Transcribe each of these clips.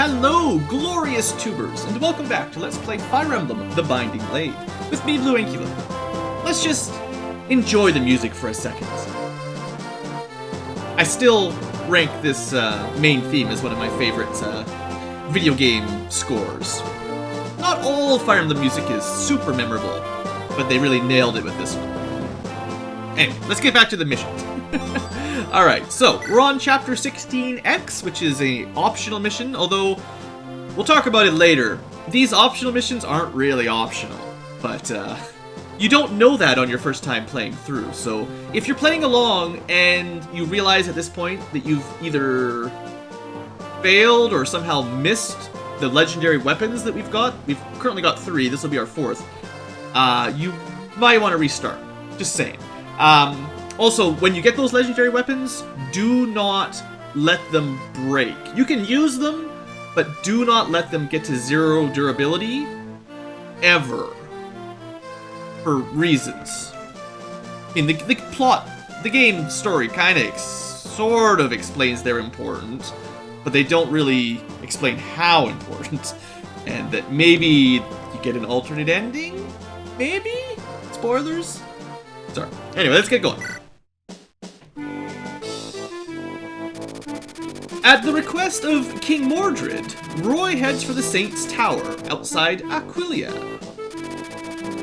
Hello, glorious tubers, and welcome back to Let's Play Fire Emblem, The Binding Blade, with me, Blue Eliwood. Let's just enjoy the music for a second. I still rank this main theme as one of my favorite video game scores. Not all Fire Emblem music is super memorable, but they really nailed it with this one. Anyway, let's get back to the mission. Alright, so we're on Chapter 16X, which is an optional mission, although we'll talk about it later. These optional missions aren't really optional, but you don't know that on your first time playing through. So if you're playing along and you realize at this point that you've either failed or somehow missed the legendary weapons that we've currently got 3, this will be our 4th, you might want to restart. Just saying. Also, when you get those legendary weapons, do not let them break. You can use them, but do not let them get to 0 durability, ever. For reasons. In the plot, the game story kind of sort of explains they're important, but they don't really explain how important. And that maybe you get an alternate ending? Maybe? Spoilers? Sorry. Anyway, let's get going. At the request of King Mordred, Roy heads for the Saint's Tower outside Aquilia.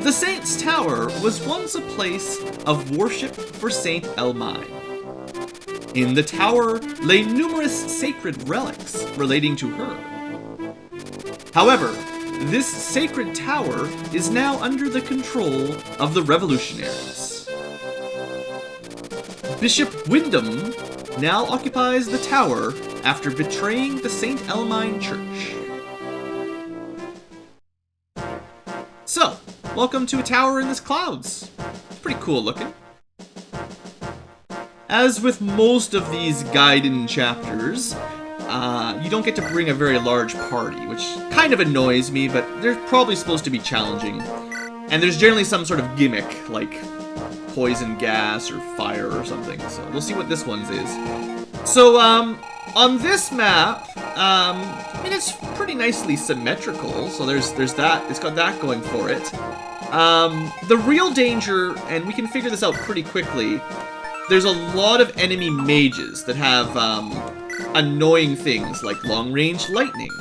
The Saint's Tower was once a place of worship for Saint Elmine. In the tower lay numerous sacred relics relating to her. However, this sacred tower is now under the control of the revolutionaries. Bishop Wyndham now occupies the tower after betraying the St. Elmine Church. So, welcome to a tower in the clouds. It's pretty cool looking. As with most of these Gaiden chapters, you don't get to bring a very large party, which kind of annoys me, but they're probably supposed to be challenging. And there's generally some sort of gimmick, like poison gas or fire or something, so we'll see what this one's is. So, on this map, I mean, it's pretty nicely symmetrical, so there's that, it's got that going for it. The real danger, and we can figure this out pretty quickly, there's a lot of enemy mages that have, annoying things like long-range lightning,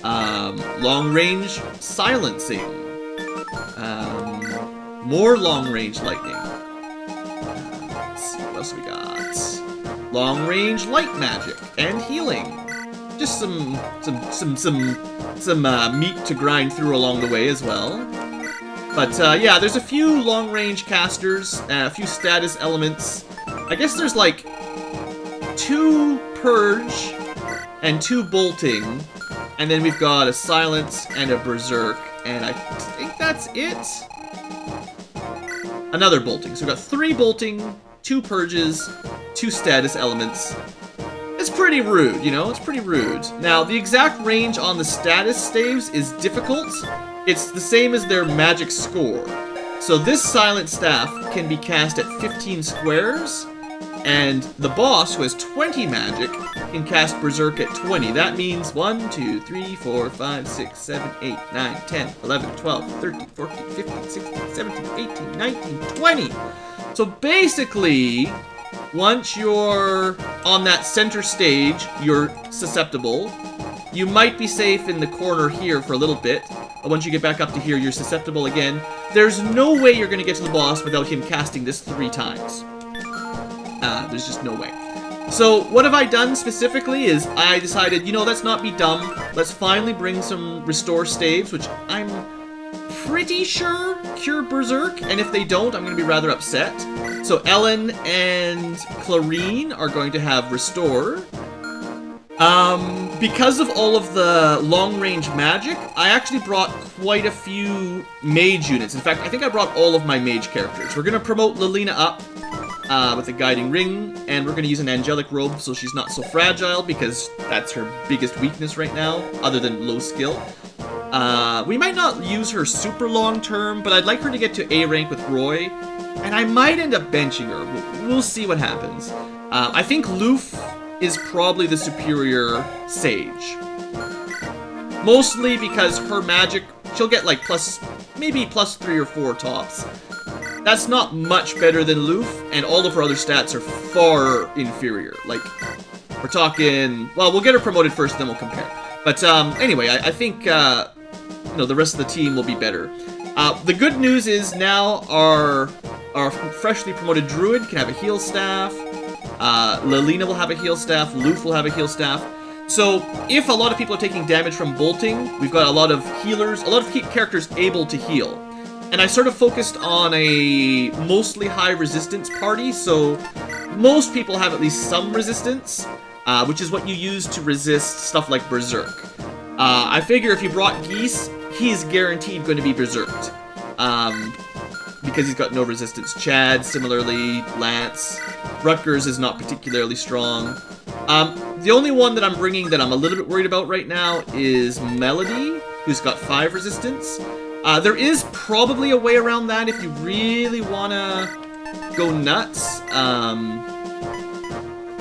long-range silencing, more long-range lightning. Let's see, what else we got? Long-range light magic and healing. Just some meat to grind through along the way as well. But yeah, there's a few long-range casters, a few status elements. I guess there's like 2 purge and 2 bolting, and then we've got a silence and a berserk, and I think that's it. Another bolting. So we've got 3 bolting, 2 purges, 2 status elements. It's pretty rude, you know? It's pretty rude. Now, the exact range on the status staves is difficult. It's the same as their magic score. So this silent staff can be cast at 15 squares, and the boss, who has 20 magic, can cast Berserk at 20. That means 1, 2, 3, 4, 5, 6, 7, 8, 9, 10, 11, 12, 13, 14, 15, 16, 17, 18, 19, 20. So basically, once you're on that center stage, you're susceptible. You might be safe in the corner here for a little bit, but once you get back up to here, you're susceptible again. There's no way you're going to get to the boss without him casting this 3 times. There's just no way. So what have I done specifically is I decided, you know, let's not be dumb. Let's finally bring some restore staves, which I'm pretty sure cure Berserk, and if they don't, I'm going to be rather upset. So Ellen and Clarine are going to have restore. Because of all of the long-range magic, I actually brought quite a few mage units. In fact, I think I brought all of my mage characters. We're going to promote Lilina up with the guiding ring, and we're going to use an angelic robe so she's not so fragile, because that's her biggest weakness right now, other than low skill. We might not use her super long term, but I'd like her to get to A rank with Roy, and I might end up benching her. We'll see what happens. I think Loof is probably the superior sage. Mostly because her magic, she'll get like maybe +3 or 4 tops. That's not much better than Loof, and all of her other stats are far inferior. Like, we're talking, well, we'll get her promoted first, then we'll compare. But anyway, I think, you know, the rest of the team will be better. The good news is now our freshly promoted Druid can have a heal staff. Lilina will have a heal staff. Loof will have a heal staff. So, if a lot of people are taking damage from bolting, we've got a lot of healers, a lot of characters able to heal. And I sort of focused on a mostly high resistance party, so most people have at least some resistance, which is what you use to resist stuff like Berserk. I figure if you brought Geese, he's guaranteed going to be Berserked. Because he's got no resistance. Chad, similarly, Lance. Rutgers is not particularly strong. The only one that I'm bringing that I'm a little bit worried about right now is Melody, who's got 5 resistance. There is probably a way around that if you really want to go nuts.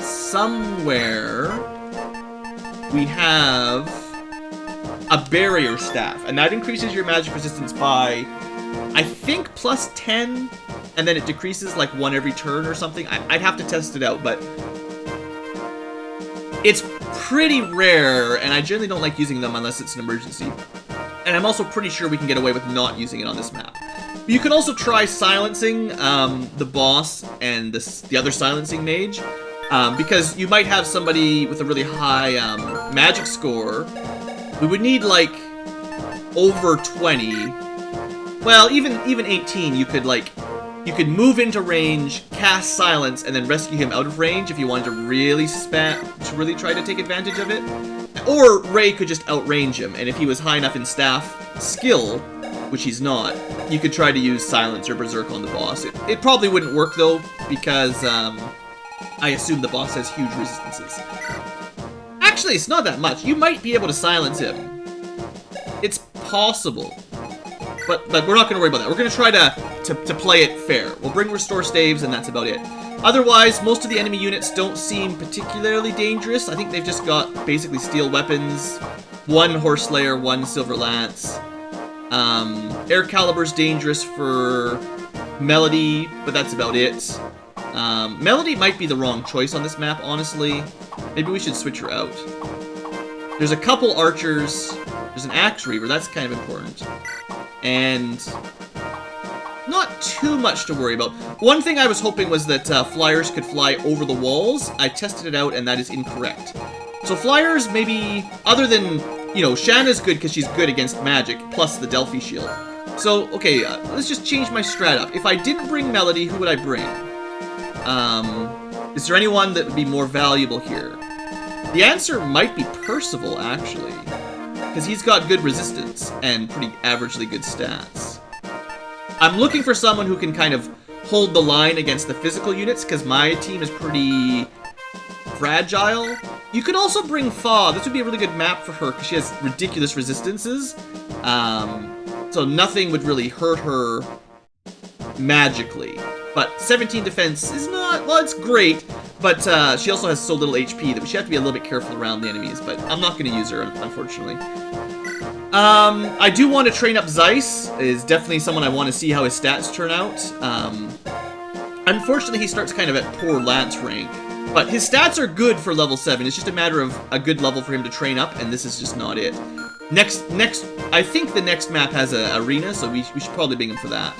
Somewhere we have a barrier staff, and that increases your magic resistance by, I think, +10, and then it decreases like 1 every turn or something. I'd have to test it out, but it's pretty rare, and I generally don't like using them unless it's an emergency. And I'm also pretty sure we can get away with not using it on this map. You can also try silencing the boss and the other silencing mage, because you might have somebody with a really high magic score. We would need like over 20. Well, even 18. You could move into range, cast silence, and then rescue him out of range if you wanted to really try to take advantage of it. Or Ray could just outrange him, and if he was high enough in staff skill, which he's not, you could try to use silence or berserk on the boss. It probably wouldn't work though, because I assume the boss has huge resistances. Actually, it's not that much. You might be able to silence him. It's possible. But we're not going to worry about that. We're going to try to play it fair. We'll bring restore staves, and that's about it. Otherwise, most of the enemy units don't seem particularly dangerous. I think they've just got basically steel weapons, 1 Horse Slayer, 1 Silver Lance. Air Caliber's dangerous for Melody, but that's about it. Melody might be the wrong choice on this map, honestly. Maybe we should switch her out. There's a couple archers. There's an Axe Reaver, that's kind of important. And not too much to worry about. One thing I was hoping was that flyers could fly over the walls. I tested it out, and that is incorrect. So flyers, maybe, other than, you know, Shanna's good because she's good against magic, plus the Delphi shield. So, okay, let's just change my strat up. If I didn't bring Melody, who would I bring? Is there anyone that would be more valuable here? The answer might be Percival, actually. Because he's got good resistance and pretty averagely good stats. I'm looking for someone who can kind of hold the line against the physical units, because my team is pretty fragile. You could also bring Fa. This would be a really good map for her, because she has ridiculous resistances. So nothing would really hurt her magically. But 17 defense is not, well, it's great, but she also has so little HP that we should have to be a little bit careful around the enemies, but I'm not going to use her, unfortunately. I do want to train up Zeiss, is definitely someone I want to see how his stats turn out. Unfortunately, he starts kind of at poor Lance rank, but his stats are good for level 7, it's just a matter of a good level for him to train up, and this is just not it. Next, I think the next map has an arena, so we should probably bring him for that.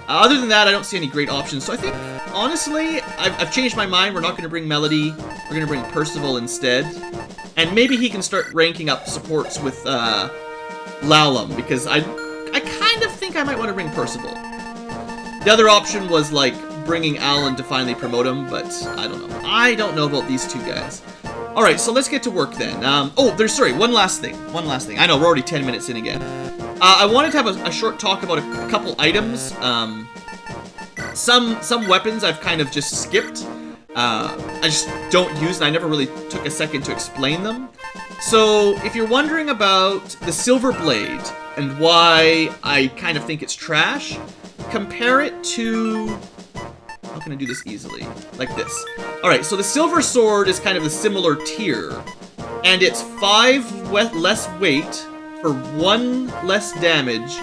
Other than that, I don't see any great options, so I think, honestly, I've changed my mind. We're not going to bring Melody, we're going to bring Percival instead. And maybe he can start ranking up supports with Lalum, because I kind of think I might want to bring Percival. The other option was, like, bringing Alan to finally promote him, but I don't know. I don't know about these two guys. Alright, so let's get to work then. Sorry, one last thing. I know, we're already 10 minutes in again. I wanted to have a short talk about a couple items. Some weapons I've kind of just skipped. I just don't use, and I never really took a second to explain them. So, if you're wondering about the Silver Blade, and why I kind of think it's trash, compare it to... How can I do this easily? Like this. Alright, so the Silver Sword is kind of a similar tier. and it's 5 less weight for 1 less damage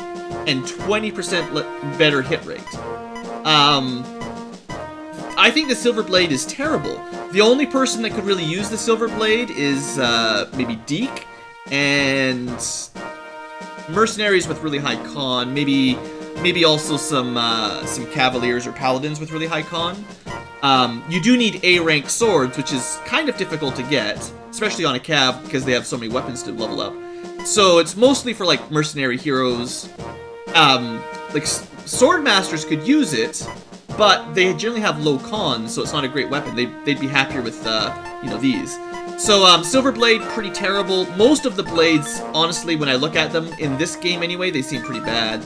and 20% better hit rate. I think the Silver Blade is terrible. The only person that could really use the Silver Blade is maybe Deke and mercenaries with really high con. Maybe also some cavaliers or paladins with really high con. You do need A-rank swords, which is kind of difficult to get, especially on a cav because they have so many weapons to level up. So it's mostly for like mercenary heroes. Like sword masters could use it, but they generally have low con, so it's not a great weapon. They'd be happier with these. So Silver Blade, pretty terrible. Most of the blades, honestly, when I look at them in this game anyway, they seem pretty bad.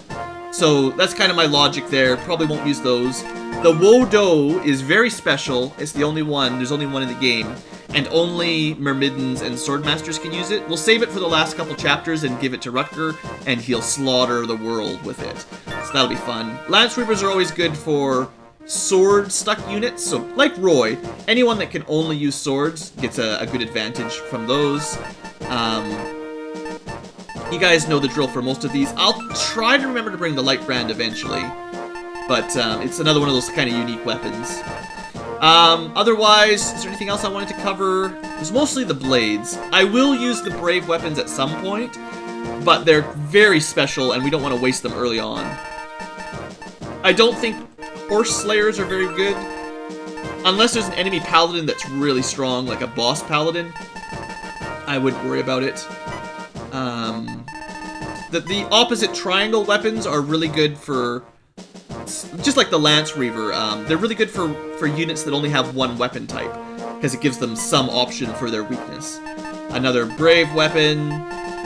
So that's kind of my logic there. Probably won't use those. The Wodo is very special. It's the only one. There's only one in the game. And only Myrmidons and Swordmasters can use it. We'll save it for the last couple chapters and give it to Rutger, and he'll slaughter the world with it. So that'll be fun. Lance Reapers are always good for sword-stuck units. So, like Roy, anyone that can only use swords gets a good advantage from those. You guys know the drill for most of these. I'll try to remember to bring the Light Brand eventually, but it's another one of those kind of unique weapons. Otherwise, is there anything else I wanted to cover? It was mostly the blades. I will use the Brave weapons at some point, but they're very special, and we don't want to waste them early on. I don't think Horse Slayers are very good, unless there's an enemy paladin that's really strong, like a boss paladin. I wouldn't worry about it. The opposite triangle weapons are really good for, just like the Lance Reaver, they're really good for units that only have one weapon type, because it gives them some option for their weakness. Another Brave weapon,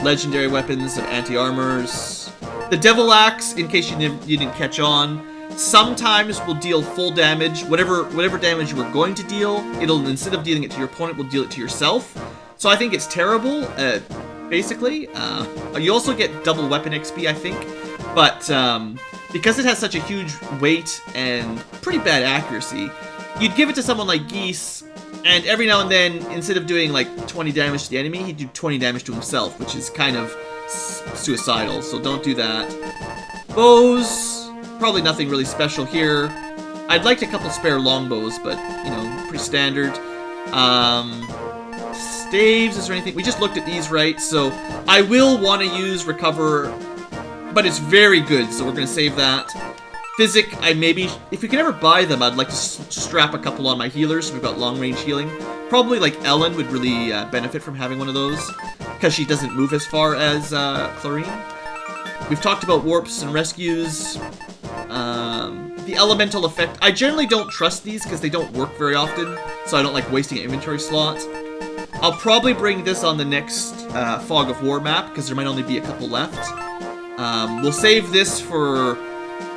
legendary weapons of anti-armors. The Devil Axe, in case you didn't catch on, sometimes will deal full damage. Whatever damage you were going to deal, it'll, instead of dealing it to your opponent, will deal it to yourself. So I think it's terrible, basically. You also get double weapon XP, I think, but because it has such a huge weight and pretty bad accuracy, you'd give it to someone like Geese, and every now and then, instead of doing like 20 damage to the enemy, he'd do 20 damage to himself, which is kind of suicidal, so don't do that. Bows, probably nothing really special here. I'd like a couple spare longbows, but, you know, pretty standard. Staves, is there anything? We just looked at these, right? So I will want to use Recover, but it's very good, so we're going to save that. Physic, I maybe, if we can ever buy them, I'd like to strap a couple on my healers, so we've got long-range healing. Probably like Ellen would really benefit from having one of those, because she doesn't move as far as Chlorine. We've talked about warps and rescues. The elemental effect, I generally don't trust these because they don't work very often, so I don't like wasting an inventory slot. I'll probably bring this on the next Fog of War map, because there might only be a couple left. We'll save this for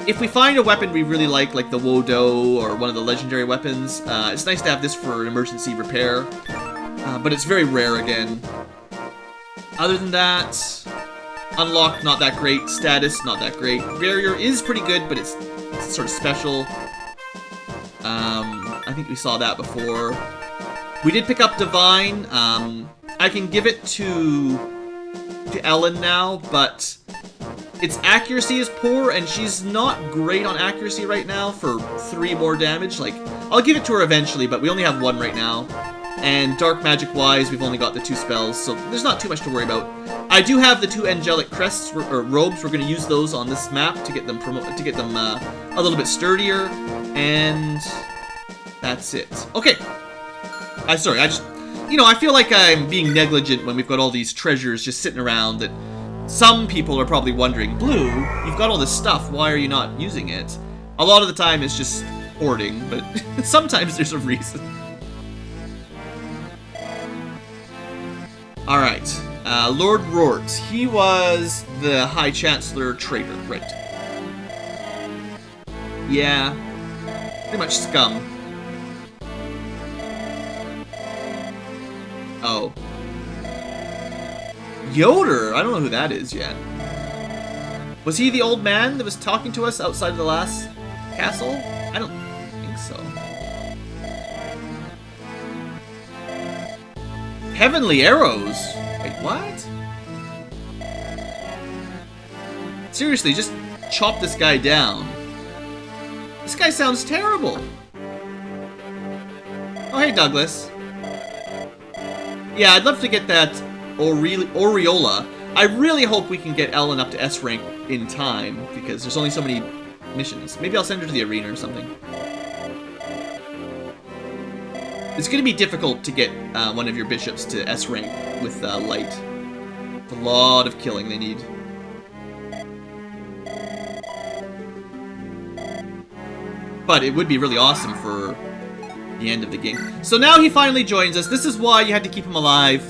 if we find a weapon we really like the Wodo or one of the legendary weapons. It's nice to have this for an emergency repair, but it's very rare again. Other than that, Unlock, not that great. Status, not that great. Barrier is pretty good, but it's sort of special. I think we saw that before. We did pick up Divine. I can give it to Ellen now, but its accuracy is poor, and she's not great on accuracy right now for 3 more damage. Like, I'll give it to her eventually, but we only have 1 right now. And dark magic-wise, we've only got the 2 spells, so there's not too much to worry about. I do have the 2 angelic crests or robes. We're going to use those on this map to get them a little bit sturdier, and that's it. Okay. Sorry, I feel like I'm being negligent when we've got all these treasures just sitting around that some people are probably wondering, Blue, you've got all this stuff, why are you not using it? A lot of the time it's just hoarding, but sometimes there's a reason. Alright, Lord Rort. He was the High Chancellor traitor, right? Yeah, pretty much scum. Oh. Yoder! I don't know who that is yet. Was he the old man that was talking to us outside of the last castle? I don't think so. Heavenly arrows? Wait, what? Seriously, just chop this guy down. This guy sounds terrible. Oh, hey, Douglas. Yeah, I'd love to get that Aureola. I really hope we can get Ellen up to S rank in time, because there's only so many missions. Maybe I'll send her to the arena or something. It's going to be difficult to get one of your bishops to S rank with light. It's a lot of killing they need. But it would be really awesome for the end of the game. So now he finally joins us. This is why you had to keep him alive.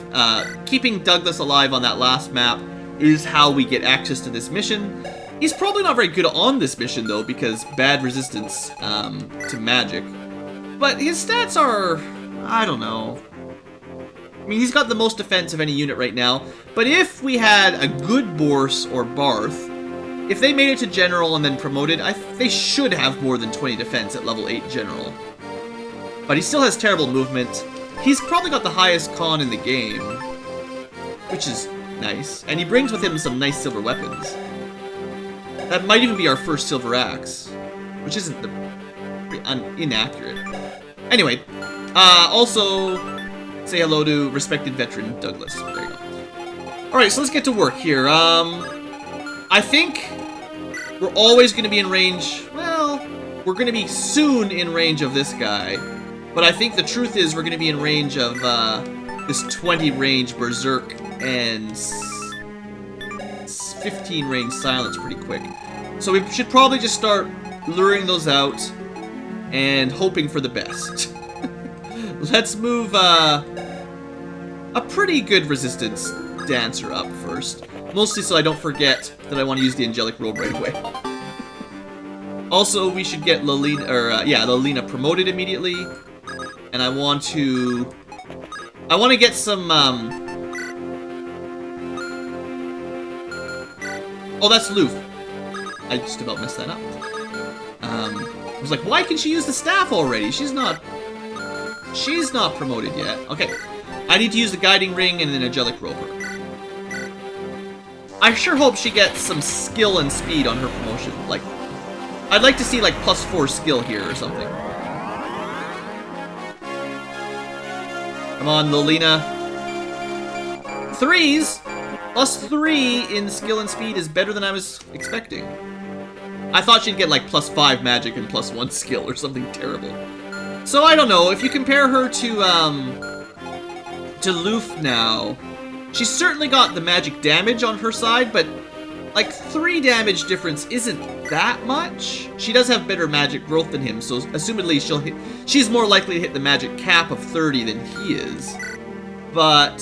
Keeping Douglas alive on that last map is how we get access to this mission. He's probably not very good on this mission, though, because bad resistance to magic. But his stats are... I don't know. I mean, he's got the most defense of any unit right now. But if we had a good Bourse or Barth, if they made it to General and then promoted, they should have more than 20 defense at level 8 General. But he still has terrible movement. He's probably got the highest con in the game, which is nice. And he brings with him some nice silver weapons. That might even be our first silver axe, which isn't inaccurate. Anyway, also say hello to respected veteran Douglas. There you go. Alright, so let's get to work here. I think we're always going to be in range. Well, we're going to be soon in range of this guy. But I think the truth is we're going to be in range of this 20 range Berserk and 15 range Silence pretty quick. So we should probably just start luring those out and hoping for the best. Let's move a pretty good resistance dancer up first. Mostly so I don't forget that I want to use the Angelic Robe right away. Also, we should get Lelina promoted immediately. And I want to get some, oh, that's Loof. I just about messed that up. I was like, why can she use the staff already? She's not promoted yet. Okay. I need to use the Guiding Ring and an Angelic Roper. I sure hope she gets some skill and speed on her promotion. Like, I'd like to see, like, +4 skill here or something. Come on, Lelina. 3s! +3 in skill and speed is better than I was expecting. I thought she'd get like +5 magic and +1 skill or something terrible. So I don't know, if you compare her to Loof now, she's certainly got the magic damage on her side, but like 3 damage difference isn't that much. She does have better magic growth than him, so assumedly she's more likely to hit the magic cap of 30 than he is. But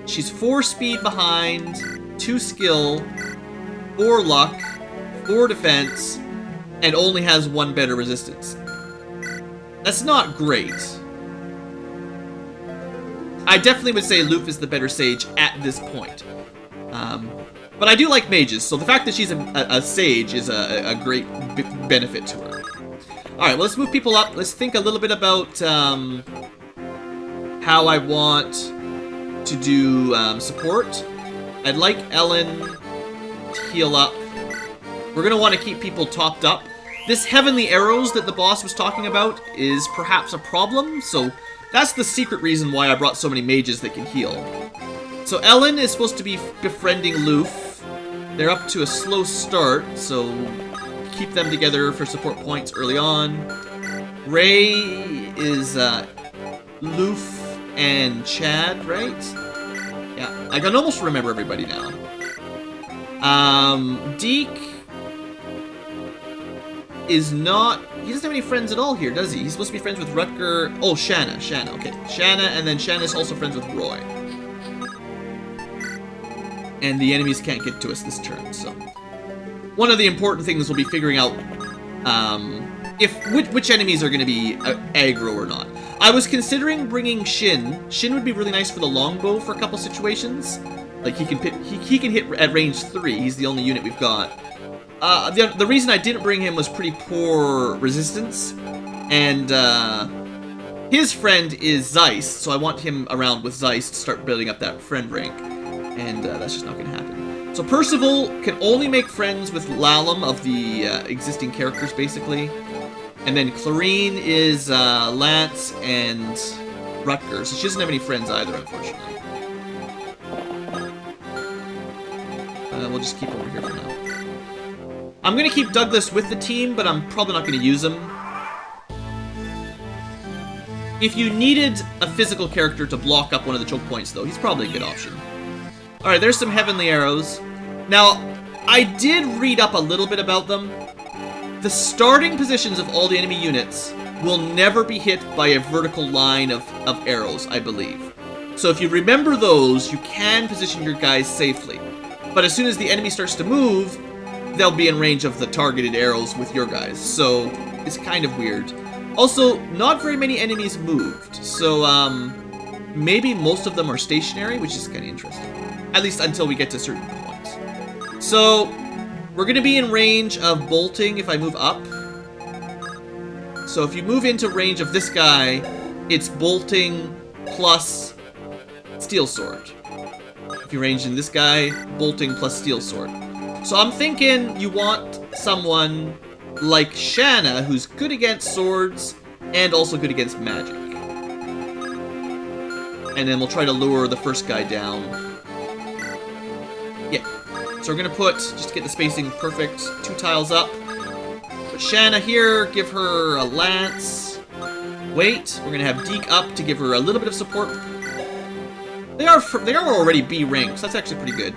she's 4 speed behind, 2 skill, 4 luck, 4 defense, and only has 1 better resistance. That's not great. I definitely would say Loof is the better sage at this point. But I do like mages, so the fact that she's a sage is a great benefit to her. Alright, well, let's move people up. Let's think a little bit about how I want to do support. I'd like Ellen to heal up. We're going to want to keep people topped up. This Heavenly Arrows that the boss was talking about is perhaps a problem, so that's the secret reason why I brought so many mages that can heal. So Ellen is supposed to be befriending Loof. They're up to a slow start, so keep them together for support points early on. Ray is Loof and Chad, right? Yeah, I can almost remember everybody now. Deke is not... He doesn't have any friends at all here, does he? He's supposed to be friends with Rutger... Oh, Shanna, okay. Shanna, and then Shanna's also friends with Roy. And the enemies can't get to us this turn, so... One of the important things will be figuring out which enemies are going to be aggro or not. I was considering bringing Shin. Shin would be really nice for the longbow for a couple situations. Like, he can hit at range 3. He's the only unit we've got. The reason I didn't bring him was pretty poor resistance. And His friend is Zeiss, so I want him around with Zeiss to start building up that friend rank. And that's just not going to happen. So Percival can only make friends with Lalum of the existing characters, basically. And then Clarine is Lance and Rutger, so she doesn't have any friends either, unfortunately. We'll just keep over here for now. I'm going to keep Douglas with the team, but I'm probably not going to use him. If you needed a physical character to block up one of the choke points, though, he's probably a good option. Alright, there's some Heavenly Arrows. Now, I did read up a little bit about them. The starting positions of all the enemy units will never be hit by a vertical line of arrows, I believe. So if you remember those, you can position your guys safely. But as soon as the enemy starts to move, they'll be in range of the targeted arrows with your guys. So it's kind of weird. Also, not very many enemies moved, so maybe most of them are stationary, which is kind of interesting. At least until we get to certain points. So, we're going to be in range of bolting if I move up. So if you move into range of this guy, it's bolting plus steel sword. If you range in this guy, bolting plus steel sword. So I'm thinking you want someone like Shanna, who's good against swords and also good against magic. And then we'll try to lure the first guy down. Yeah. So we're gonna put, just to get the spacing perfect, 2 tiles up. Put Shanna here, give her a lance. Wait, we're gonna have Deke up to give her a little bit of support. They are already B rank, so that's actually pretty good.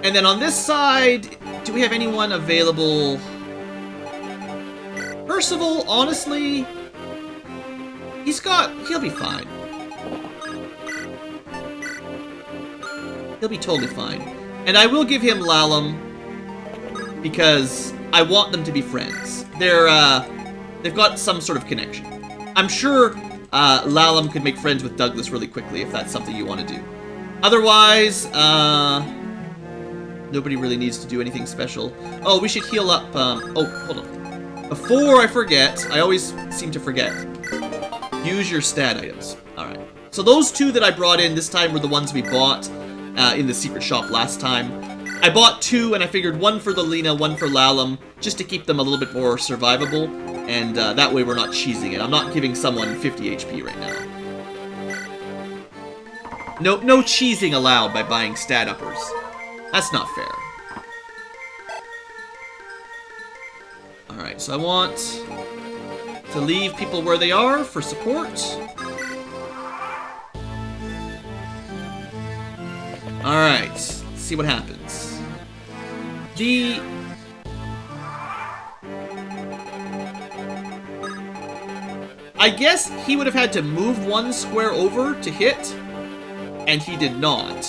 And then on this side, do we have anyone available? Percival, honestly, he'll be fine. He'll be totally fine. And I will give him Lalum, because I want them to be friends. They've got some sort of connection. I'm sure Lalum could make friends with Douglas really quickly if that's something you want to do. Otherwise, nobody really needs to do anything special. Oh, we should heal up, oh, hold on. Before I forget, I always seem to forget. Use your stat items. Alright. So those 2 that I brought in this time were the ones we bought in the secret shop last time. I bought 2 and I figured 1 for the Lena, 1 for Lalum, just to keep them a little bit more survivable. And that way we're not cheesing it. I'm not giving someone 50 HP right now. No cheesing allowed by buying stat uppers. That's not fair. Alright, so I want to leave people where they are for support. Alright, let's see what happens. I guess he would have had to move 1 square over to hit, and he did not.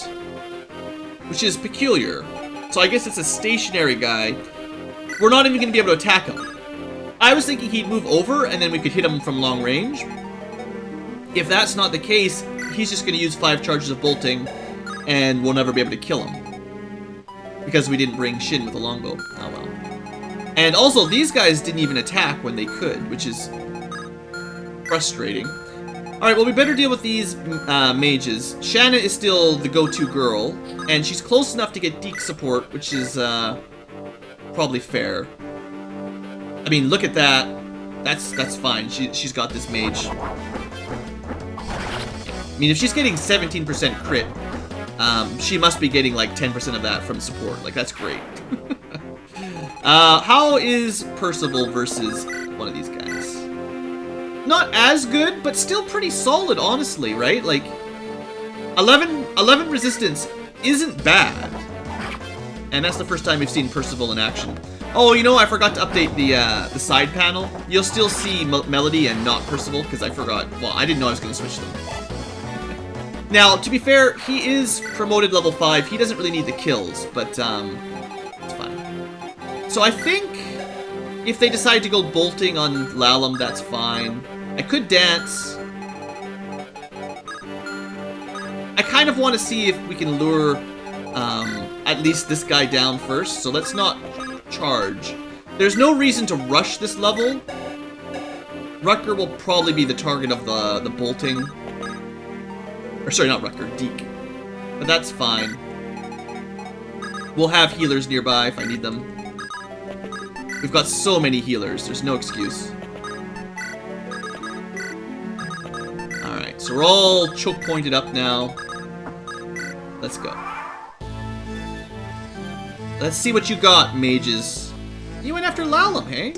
Which is peculiar. So I guess it's a stationary guy. We're not even going to be able to attack him. I was thinking he'd move over and then we could hit him from long range. If that's not the case, he's just going to use 5 charges of bolting and we'll never be able to kill him. Because we didn't bring Shin with a longbow. Oh well. And also, these guys didn't even attack when they could, which is frustrating. Alright, well we better deal with these mages. Shanna is still the go-to girl, and she's close enough to get Deke support, which is probably fair. I mean, look at that. That's fine. She's got this mage. I mean, if she's getting 17% crit, she must be getting like 10% of that from support. Like, that's great. How is Percival versus one of these guys? Not as good, but still pretty solid, honestly, right? Like, 11 resistance isn't bad. And that's the first time we've seen Percival in action. Oh, you know, I forgot to update the side panel. You'll still see Melody and not Percival, because I forgot. Well, I didn't know I was going to switch them. Now, to be fair, he is promoted level 5. He doesn't really need the kills, but it's fine. So I think if they decide to go bolting on Lalum, that's fine. I could dance. I kind of want to see if we can lure at least this guy down first, so let's not charge. There's no reason to rush this level, Rucker will probably be the target of the bolting. Or sorry, not Rucker, Deke. But that's fine. We'll have healers nearby if I need them. We've got so many healers, there's no excuse. Alright, so we're all choke pointed up now. Let's go. Let's see what you got, mages. You went after Lalum, hey?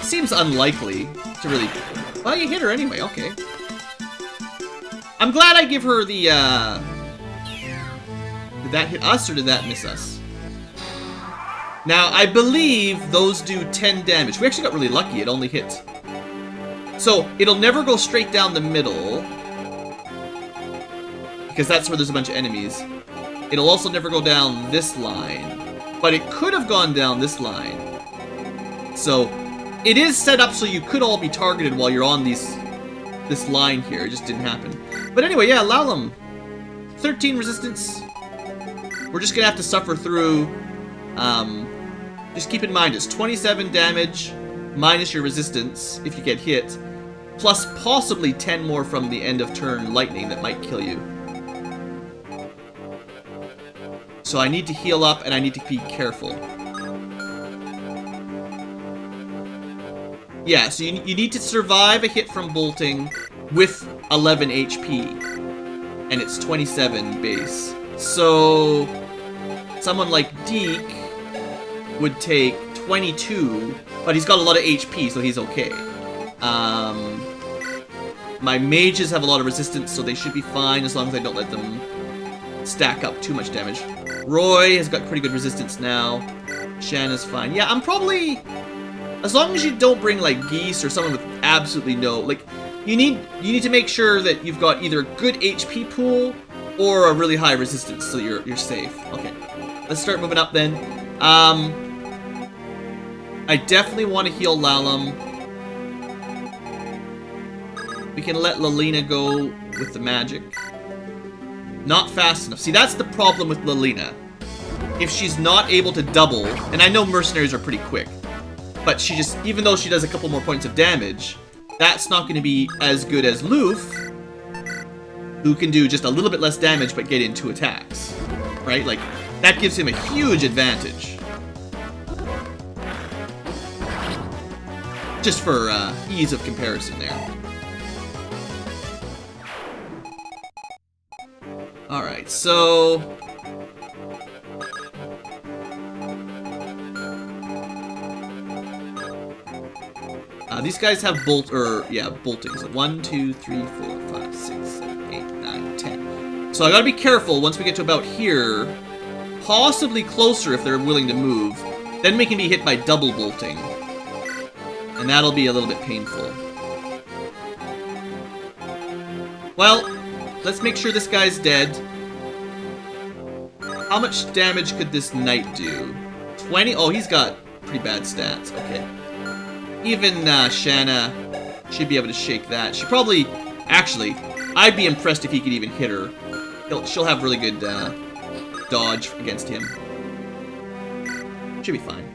Seems unlikely to really... Well, you hit her anyway, okay. I'm glad I give her the, Did that hit us, or did that miss us? Now, I believe those do 10 damage. We actually got really lucky, it only hit. So, it'll never go straight down the middle, because that's where there's a bunch of enemies. It'll also never go down this line, but it could have gone down this line. So, it is set up so you could all be targeted while you're on this line here. It just didn't happen. But anyway, yeah, Lalum. 13 resistance. We're just gonna have to suffer through. Just keep in mind, it's 27 damage minus your resistance if you get hit, plus possibly 10 more from the end of turn lightning that might kill you. So I need to heal up and I need to be careful. Yeah, so you need to survive a hit from bolting with 11 HP. And it's 27 base. So someone like Deke would take 22, but he's got a lot of HP, so he's okay. My mages have a lot of resistance, so they should be fine as long as I don't let them stack up too much damage. Roy has got pretty good resistance now. Shanna's fine. Yeah, I'm probably... As long as you don't bring, like, Geese or someone with absolutely no... Like, you need to make sure that you've got either a good HP pool or a really high resistance, so you're safe. Okay, let's start moving up then. I definitely want to heal Lalum. We can let Lalina go with the magic. Not fast enough. See, that's the problem with Lalina. If she's not able to double, and I know mercenaries are pretty quick, but she just, even though she does a couple more points of damage, that's not going to be as good as Loof, who can do just a little bit less damage but get in 2 attacks. Right? Like, that gives him a huge advantage. Just for ease of comparison there. Alright, so... these guys have bolting. So 1, 2, 3, 4, 5, 6, 7, 8, 9, 10. So I gotta be careful once we get to about here. Possibly closer if they're willing to move. Then we can be hit by double bolting. And that'll be a little bit painful. Well, let's make sure this guy's dead. How much damage could this knight do? 20? Oh, he's got pretty bad stats. Okay. Even Shanna should be able to shake that. She probably... Actually, I'd be impressed if he could even hit her. She'll have really good dodge against him. Should be fine.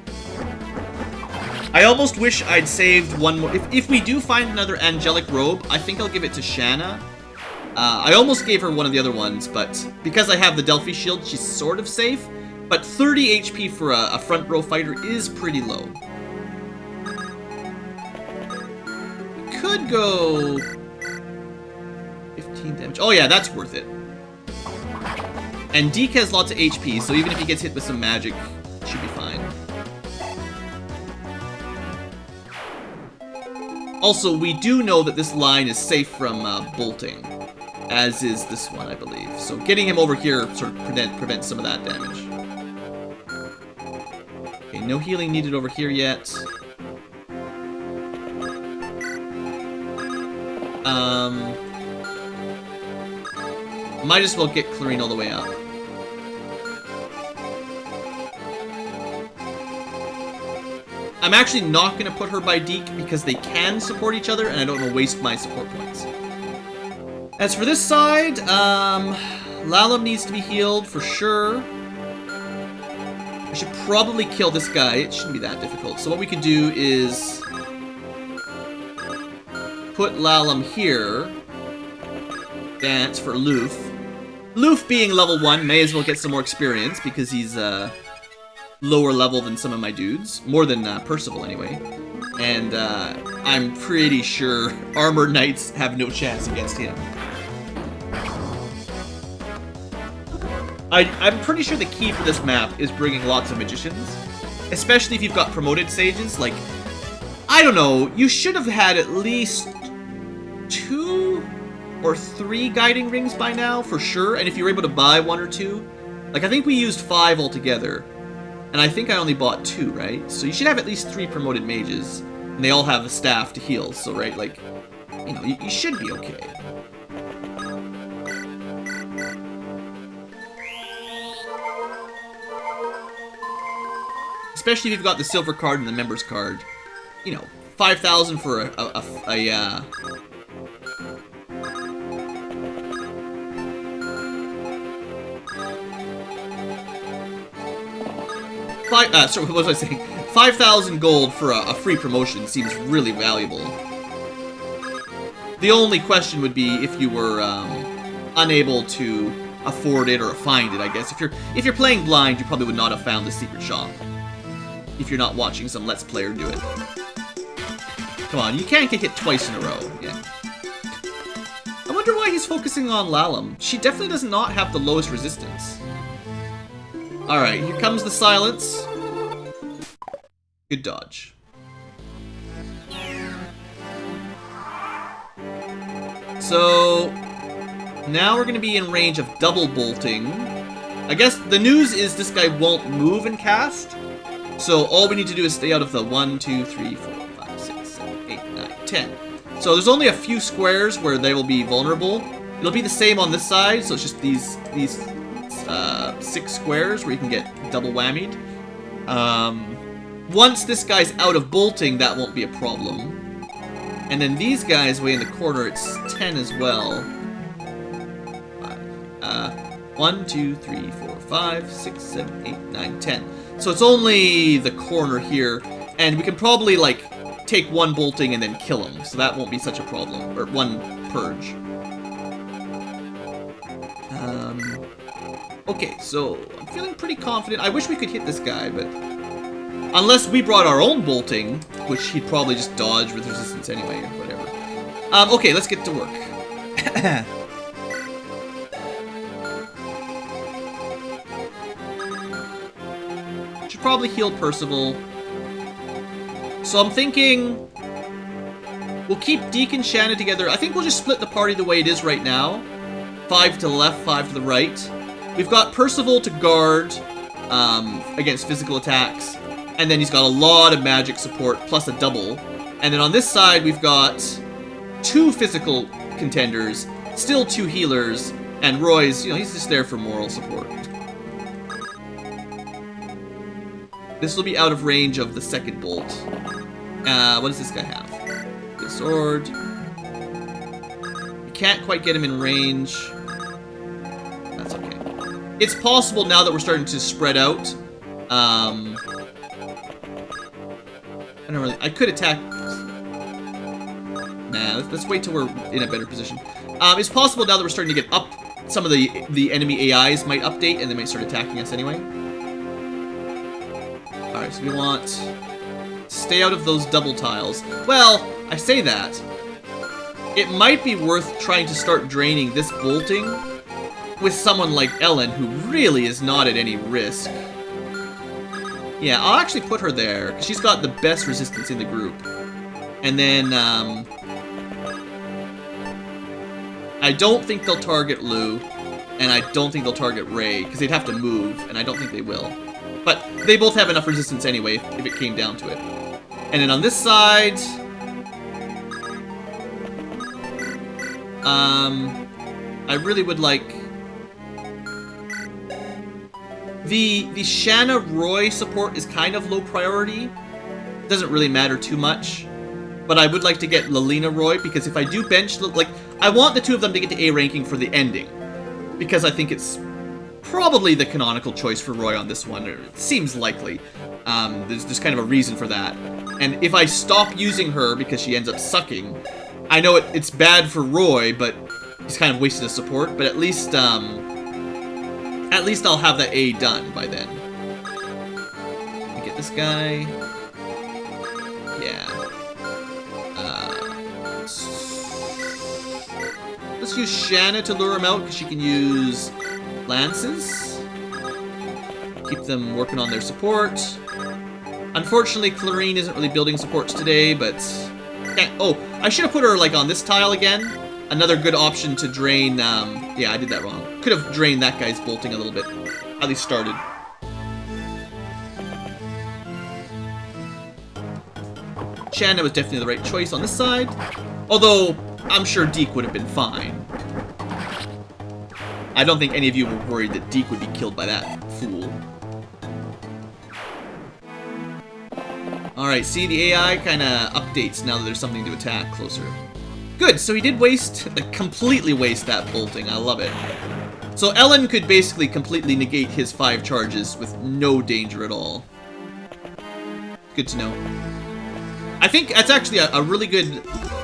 I almost wish I'd saved one more. If we do find another angelic robe, I think I'll give it to Shanna. I almost gave her one of the other ones, but because I have the Delphi shield, she's sort of safe. But 30 HP for a front row fighter is pretty low. Could go 15 damage. Oh yeah, that's worth it. And Deke has lots of HP, so even if he gets hit with some magic, should be fine. Also, we do know that this line is safe from bolting, as is this one, I believe. So getting him over here sort of prevents some of that damage. Okay, no healing needed over here yet. Might as well get Clarine all the way up. I'm actually not going to put her by Deke because they can support each other and I don't want to waste my support points. As for this side, Lalum needs to be healed for sure. I should probably kill this guy. It shouldn't be that difficult. So what we could do is put Lalum here. Dance for Loof. Loof being level 1 may as well get some more experience because he's lower level than some of my dudes. More than Percival anyway. And I'm pretty sure Armor Knights have no chance against him. I'm pretty sure the key for this map is bringing lots of magicians. Especially if you've got promoted sages. Like, I don't know, you should have had at least 2 or 3 guiding rings by now, for sure. And if you were able to buy 1 or 2. Like, I think we used 5 altogether. And I think I only bought 2, right? So you should have at least 3 promoted mages. And they all have a staff to heal, so, right, like, you know, you should be okay. Especially if you've got the silver card and the members card. You know, 5,000 for sorry, what was I saying? 5,000 gold for a free promotion seems really valuable. The only question would be if you were unable to afford it or find it, I guess. If you're playing blind, you probably would not have found the secret shop. If you're not watching some Let's Player do it. Come on, you can't get hit twice in a row. Yeah. I wonder why he's focusing on Lalum. She definitely does not have the lowest resistance. Alright, here comes the silence. Good dodge. So, now we're going to be in range of double bolting. I guess the news is this guy won't move and cast. So all we need to do is stay out of the 1, 2, 3, 4, 5, 6, 7, 8, 9, 10. So there's only a few squares where they will be vulnerable. It'll be the same on this side, so it's just these 6 squares where you can get double whammied. Once this guy's out of bolting, that won't be a problem. And then these guys way in the corner, it's 10 as well. 1, 2, 3, 4, 5, 6, 7, 8, 9, 10. So it's only the corner here, and we can probably, like, take 1 bolting and then kill him, so that won't be such a problem. Or 1 purge. Okay, so I'm feeling pretty confident. I wish we could hit this guy, but unless we brought our own bolting, which he'd probably just dodge with resistance anyway, or whatever. Okay, let's get to work. Should probably heal Percival. So I'm thinking we'll keep Deke and Shanna together. I think we'll just split the party the way it is right now. 5 to the left, 5 to the right. We've got Percival to guard against physical attacks. And then he's got a lot of magic support, plus a double. And then on this side, we've got 2 physical contenders, still 2 healers, and Roy's, you know, he's just there for moral support. This will be out of range of the second bolt. What does this guy have? The sword. We can't quite get him in range. That's okay. It's possible now that we're starting to spread out. I could attack. Nah, let's wait till we're in a better position. It's possible now that we're starting to get up. Some of the enemy AIs might update and they might start attacking us anyway. Alright, so we want to stay out of those double tiles. Well, I say that. It might be worth trying to start draining this bolting with someone like Ellen, who really is not at any risk. Yeah, I'll actually put her there, because she's got the best resistance in the group. And then, I don't think they'll target Lou, and I don't think they'll target Ray, because they'd have to move, and I don't think they will. But they both have enough resistance anyway, if it came down to it. And then on this side... I really would like... The Shanna Roy support is kind of low priority. Doesn't really matter too much. But I would like to get Lalina Roy, because if I do bench... Like, I want the 2 of them to get to A ranking for the ending. Because I think it's probably the canonical choice for Roy on this one. It seems likely. There's kind of a reason for that. And if I stop using her because she ends up sucking, I know it's bad for Roy, but he's kind of wasting his support. But at least I'll have that A done by then. Let me get this guy. Yeah. Let's use Shanna to lure him out because she can use lances. Keep them working on their support. Unfortunately, Clarine isn't really building supports today, but... Oh, I should have put her, like, on this tile again. Another good option to drain, yeah, I did that wrong. Could have drained that guy's bolting a little bit. At least started. Shanna was definitely the right choice on this side. Although, I'm sure Deke would have been fine. I don't think any of you were worried that Deke would be killed by that fool. Alright, see, the AI kind of updates now that there's something to attack closer. Good, so he did waste, like, completely waste that bolting. I love it. So Ellen could basically completely negate his 5 charges with no danger at all. Good to know. I think that's actually a really good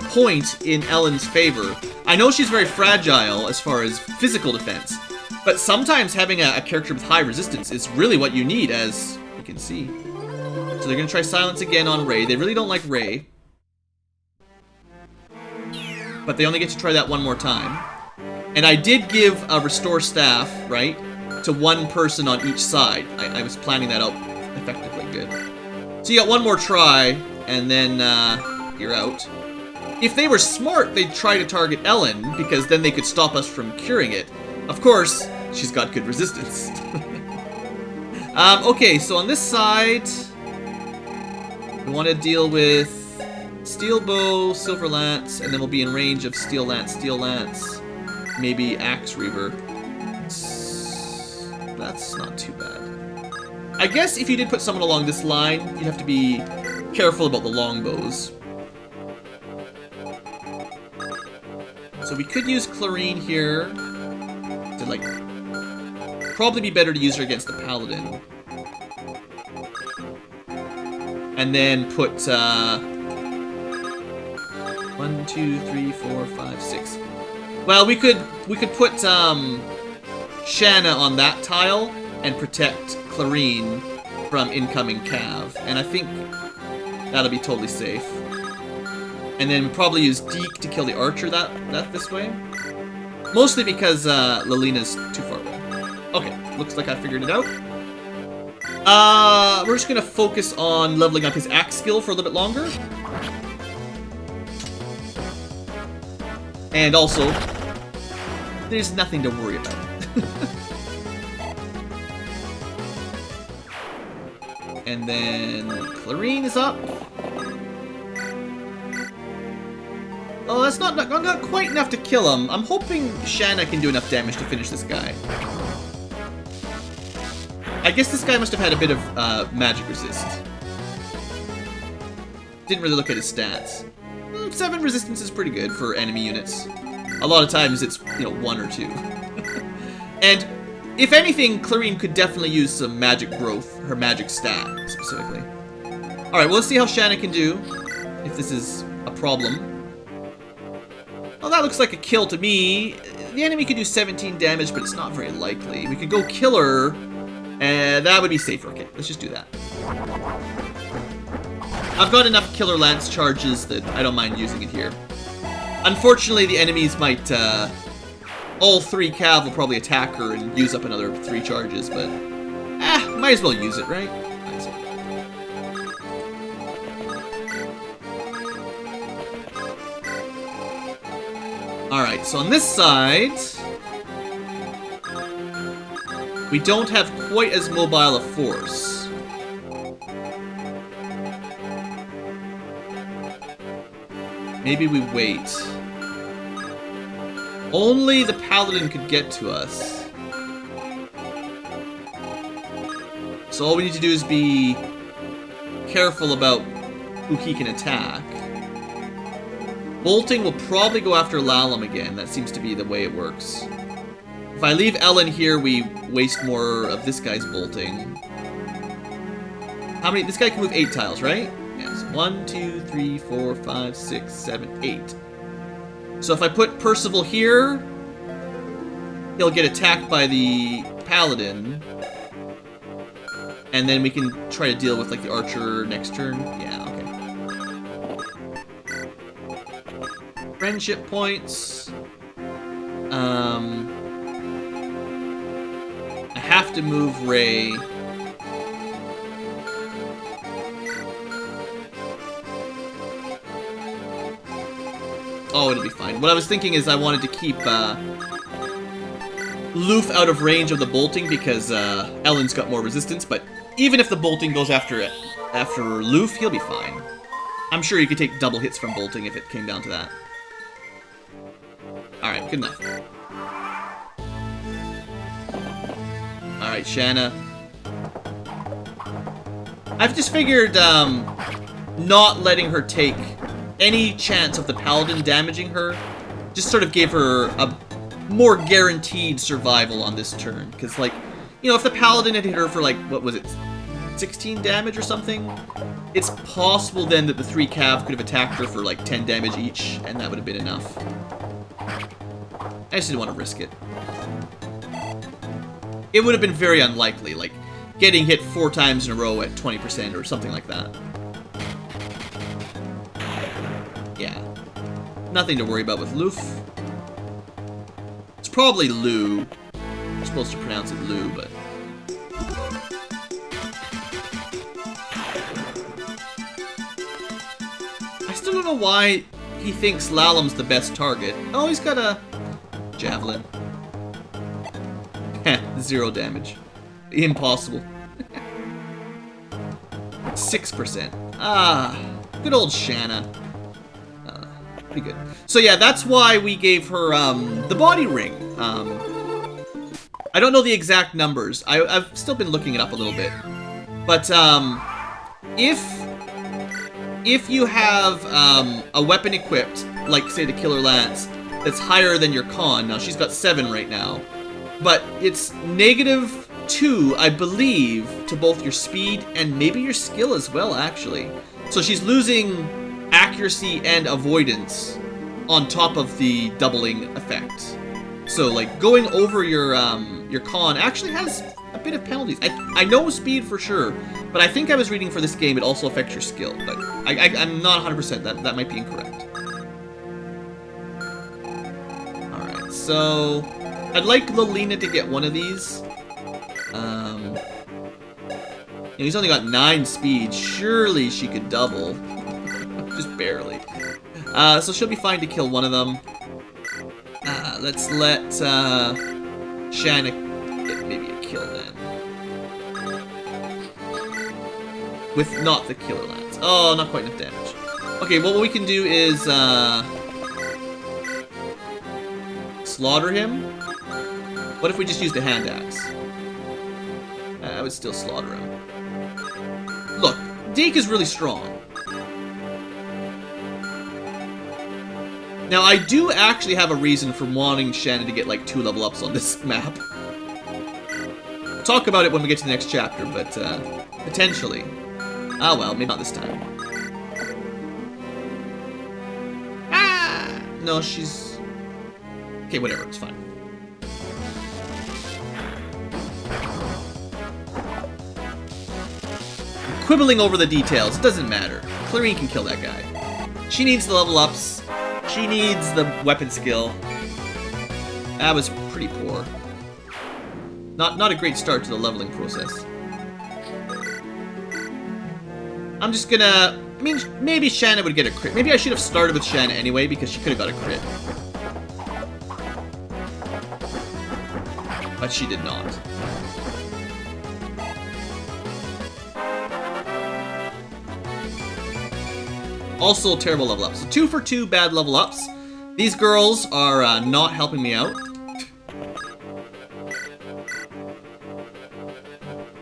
point in Ellen's favor. I know she's very fragile as far as physical defense, but sometimes having a character with high resistance is really what you need, as you can see. So they're going to try silence again on Ray. They really don't like Ray. But they only get to try that one more time. And I did give a restore staff, right, to one person on each side. I was planning that out effectively. Good. So you got one more try, and then you're out. If they were smart, they'd try to target Ellen, because then they could stop us from curing it. Of course, she's got good resistance. Okay, so on this side, we want to deal with Steel Bow, Silver Lance, and then we'll be in range of Steel Lance, maybe Axe Reaver. That's not too bad. I guess if you did put someone along this line, you'd have to be careful about the longbows. So we could use Clarine here to, like, probably be better to use her against the Paladin. And then put, 1, 2, 3, 4, 5, 6. Well, we could put, Shanna on that tile and protect Clarine from incoming Cav. And I think that'll be totally safe. And then probably use Deke to kill the archer that this way. Mostly because Lilina's too far away. Okay, looks like I figured it out. We're just gonna focus on leveling up his axe skill for a little bit longer. And also, there's nothing to worry about. And then Clarine is up. Oh, that's not quite enough to kill him. I'm hoping Shanna can do enough damage to finish this guy. I guess this guy must have had a bit of magic resist. Didn't really look at his stats. 7 resistance is pretty good for enemy units. A lot of times it's, 1 or 2. And if anything, Clarine could definitely use some magic growth, her magic stat specifically. Alright, well, let's see how Shanna can do, if this is a problem. Well, that looks like a kill to me. The enemy could do 17 damage, but it's not very likely. We could go kill her, and that would be safer. Okay, let's just do that. I've got enough Killer Lance charges that I don't mind using it here. Unfortunately, the enemies might, all 3 Cav will probably attack her and use up another 3 charges, but, might as well use it, right? Might as well. Alright, so on this side, we don't have quite as mobile a force. Maybe we wait. Only the Paladin could get to us. So all we need to do is be careful about who he can attack. Bolting will probably go after Lalum again. That seems to be the way it works. If I leave Ellen here, we waste more of this guy's bolting. How many? This guy can move 8 tiles, right? Yes. 1, 2, 3, 4, 5, 6, 7, 8. So if I put Percival here, he'll get attacked by the Paladin. And then we can try to deal with, like, the Archer next turn. Yeah, okay. Friendship points. I have to move Ray. Oh, it'll be fine. What I was thinking is I wanted to keep Loof out of range of the bolting because Ellen's got more resistance, but even if the bolting goes after Loof, he'll be fine. I'm sure you could take double hits from bolting if it came down to that. Alright, good enough. Alright, Shanna. I've just figured not letting her take any chance of the Paladin damaging her just sort of gave her a more guaranteed survival on this turn. Because, like, you know, if the Paladin had hit her for, like, what was it, 16 damage or something, it's possible then that the 3 Cav could have attacked her for, like, 10 damage each, and that would have been enough. I just didn't want to risk it. It would have been very unlikely, like, getting hit 4 times in a row at 20% or something like that. Yeah. Nothing to worry about with Loof. It's probably Lou. I'm supposed to pronounce it Lou, but... I still don't know why he thinks Lalam's the best target. Oh, he's got a javelin. Heh, 0 damage. Impossible. 6%. Ah, good old Shanna. Pretty good. So yeah, that's why we gave her the body ring. I don't know the exact numbers. I've still been looking it up a little bit. But if you have a weapon equipped, like say the Killer Lance, that's higher than your con, now she's got 7 right now, but it's -2, I believe, to both your speed and maybe your skill as well, actually. So she's losing accuracy and avoidance on top of the doubling effect. So, like, going over your con actually has a bit of penalties. I know speed for sure, but I think I was reading for this game it also affects your skill, but I'm not 100%. That might be incorrect. Alright, so I'd like Lilina to get one of these. You know, he's only got 9 speed. Surely she could double. Just barely. So she'll be fine to kill one of them. Let's let Shanna get maybe a kill then. With not the Killer Lance. Oh, not quite enough damage. Okay, well, what we can do is slaughter him. What if we just used a hand axe? I would still slaughter him. Look, Deke is really strong. Now, I do actually have a reason for wanting Shannon to get, like, 2 level ups on this map. We'll talk about it when we get to the next chapter, but, potentially. Ah, well, maybe not this time. Ah! No, she's... Okay, whatever, it's fine. I'm quibbling over the details, it doesn't matter. Clarine can kill that guy. She needs the level ups. She needs the weapon skill. That was pretty poor. Not a great start to the leveling process. I'm just gonna... I mean, maybe Shanna would get a crit. Maybe I should have started with Shanna anyway, because she could have got a crit. But she did not. Also, terrible level ups. So 2 for 2 bad level ups. These girls are not helping me out.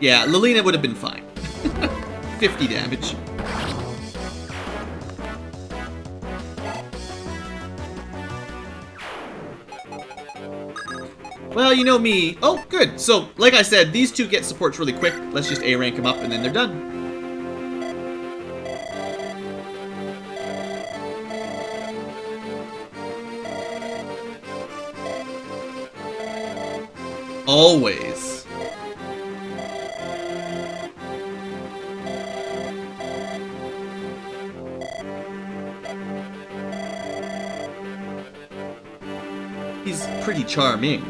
Yeah, Lilina would have been fine. 50 damage. Well, you know me. Oh, good. So, like I said, these 2 get supports really quick. Let's just A rank them up and then they're done. Always. He's pretty charming.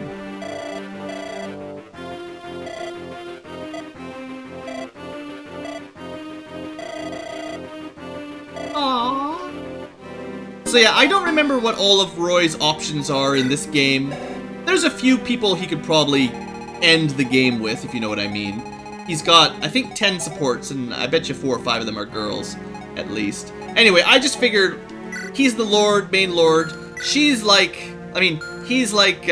Aww. So yeah, I don't remember what all of Roy's options are in this game. There's a few people he could probably end the game with, if you know what I mean. He's got, I think, 10 supports, and I bet you 4 or 5 of them are girls, at least. Anyway, I just figured he's the Lord, main Lord. She's like, I mean, he's like,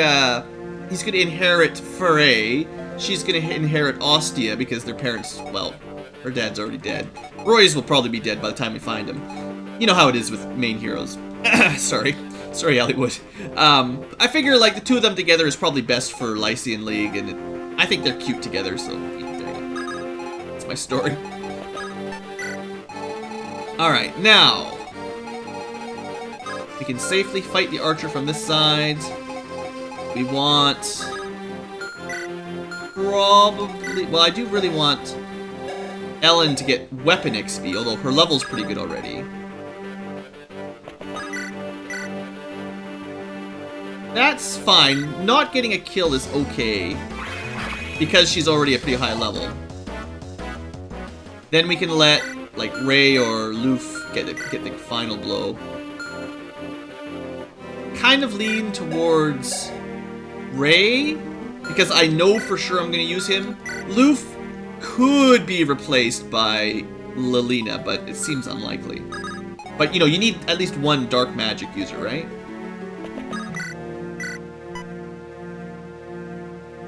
he's gonna inherit Foray. She's gonna inherit Ostia because their parents, well, her dad's already dead. Roy's will probably be dead by the time we find him. You know how it is with main heroes. Sorry, Eliwood. I figure like the two of them together is probably best for Lycian League, and I think they're cute together. So there you go. That's my story. All right, now we can safely fight the archer from this side. We want probably. Well, I do really want Ellen to get weapon XP, although her level's pretty good already. That's fine. Not getting a kill is okay, because she's already a pretty high level. Then we can let, like, Ray or Loof get the final blow. Kind of lean towards Ray, because I know for sure I'm going to use him. Loof could be replaced by Lilina, but it seems unlikely. But, you know, you need at least one dark magic user, right?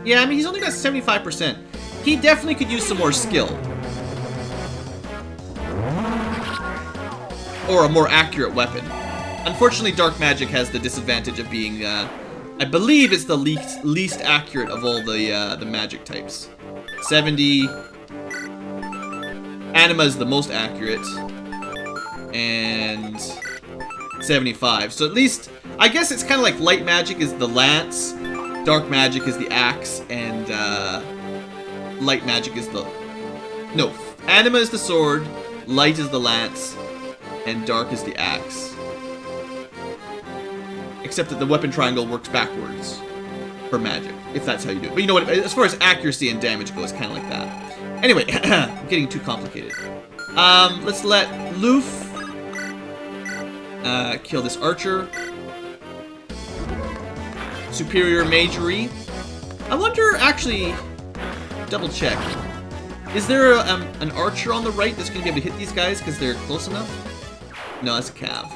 Yeah, I mean, he's only got 75%. He definitely could use some more skill. Or a more accurate weapon. Unfortunately, dark magic has the disadvantage of being, I believe it's the least accurate of all the magic types. 70. Anima is the most accurate. And 75. So at least, I guess it's kind of like light magic is the lance, dark magic is the axe, and light magic is the... No, anima is the sword, light is the lance, and dark is the axe. Except that the weapon triangle works backwards for magic, if that's how you do it. But you know what, as far as accuracy and damage go, it's kind of like that. Anyway, I'm getting too complicated. Let's let Loof kill this archer. Superior Magery. I wonder, actually, double check. Is there an archer on the right that's going to be able to hit these guys because they're close enough? No, that's a cav.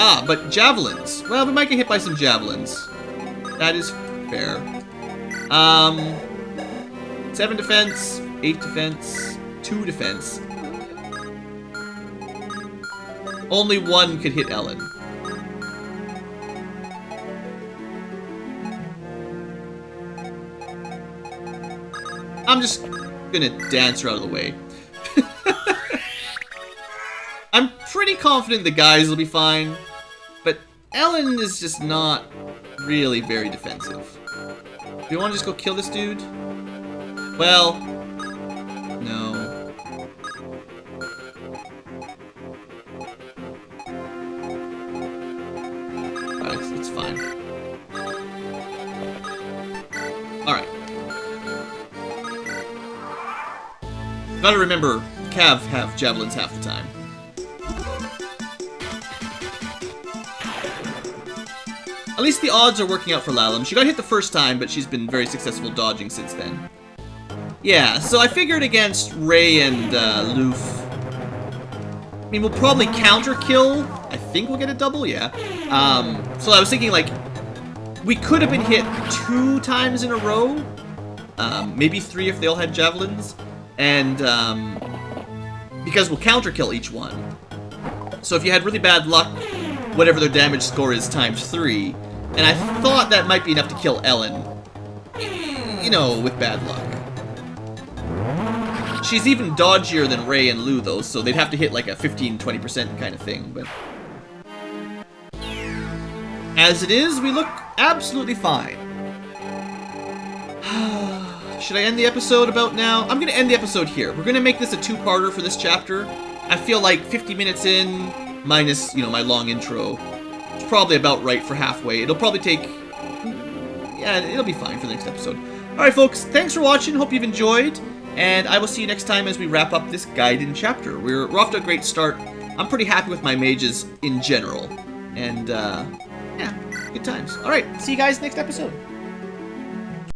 Ah, but javelins. Well, we might get hit by some javelins. That is fair. 7 defense, 8 defense, 2 defense. Only one could hit Ellen. I'm just gonna dance her out of the way. I'm pretty confident the guys will be fine, but Ellen is just not really very defensive. Do you want to just go kill this dude? Well, no. Alright, it's fine. Alright. Gotta remember, Cav have javelins half the time. At least the odds are working out for Lalum. She got hit the first time, but she's been very successful dodging since then. Yeah, so I figured against Ray and Loof. I mean, we'll probably counter kill. I think we'll get a double, yeah. So I was thinking, like, we could have been hit 2 times in a row. Maybe 3 if they all had javelins. And, because we'll counter kill each one. So if you had really bad luck, whatever their damage score is times 3. And I thought that might be enough to kill Ellen. You know, with bad luck. She's even dodgier than Ray and Lou, though, so they'd have to hit like a 15-20% kind of thing, but... As it is, we look absolutely fine. Should I end the episode about now? I'm going to end the episode here. We're going to make this a two-parter for this chapter. I feel like 50 minutes in, minus, my long intro, it's probably about right for halfway. It'll probably take... yeah, it'll be fine for the next episode. Alright, folks, thanks for watching. Hope you've enjoyed. And I will see you next time as we wrap up this Gaiden chapter. We're off to a great start. I'm pretty happy with my mages in general. And, yeah, good times. Alright, see you guys next episode.